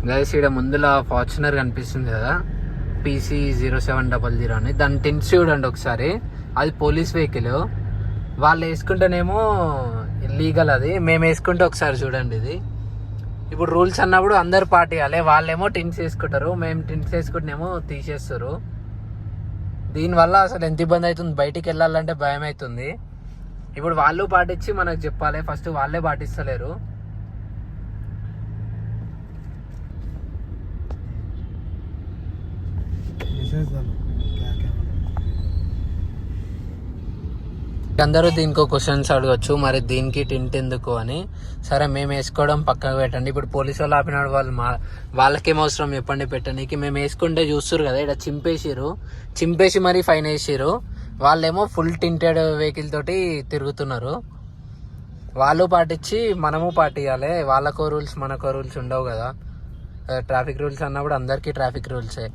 Guys ఇక్కడ ముందులా Fortuner కనిపిస్తుంది కదా, PC0700 అని, దాని టిన్స్ చూడండి ఒకసారి. అది పోలీస్ వెహికల్. వాళ్ళు వేసుకుంటేనేమో లీగల్, అది మేము వేసుకుంటే ఒకసారి చూడండి. ఇది ఇప్పుడు రూల్స్ అన్నప్పుడు అందరు పాటియాలి. వాళ్ళేమో టిన్స్ వేసుకుంటారు, మేము టిన్స్ వేసుకుంటేనేమో తీసేస్తారు. దీనివల్ల అసలు ఎంత ఇబ్బంది అవుతుంది, బయటికి వెళ్ళాలంటే భయం అవుతుంది. ఇప్పుడు వాళ్ళు పాటించి మనకు చెప్పాలి, ఫస్ట్ వాళ్ళే పాటిస్తలేరు. అందరూ దీనికి క్వశ్చన్స్ అడగచ్చు, మరి దీనికి టింట్ ఎందుకు అని. సరే మేము వేసుకోవడం పక్కకు పెట్టండి. ఇప్పుడు పోలీసు వాళ్ళు ఆపినాడు, వాళ్ళకేం అవసరం చెప్పండి పెట్టడానికి. మేము వేసుకుంటే చూస్తారు కదా, ఇక్కడ చింపేసి మరీ ఫైన్ వేసిర్రు. వాళ్ళేమో ఫుల్ టింటెడ్ వెహికల్ తోటి తిరుగుతున్నారు. వాళ్ళు పాటించి మనము పాటియాలి. వాళ్ళకో రూల్స్ మనకో రూల్స్ ఉండవు కదా. ట్రాఫిక్ రూల్స్ అన్నప్పుడు అందరికీ ట్రాఫిక్ రూల్సే.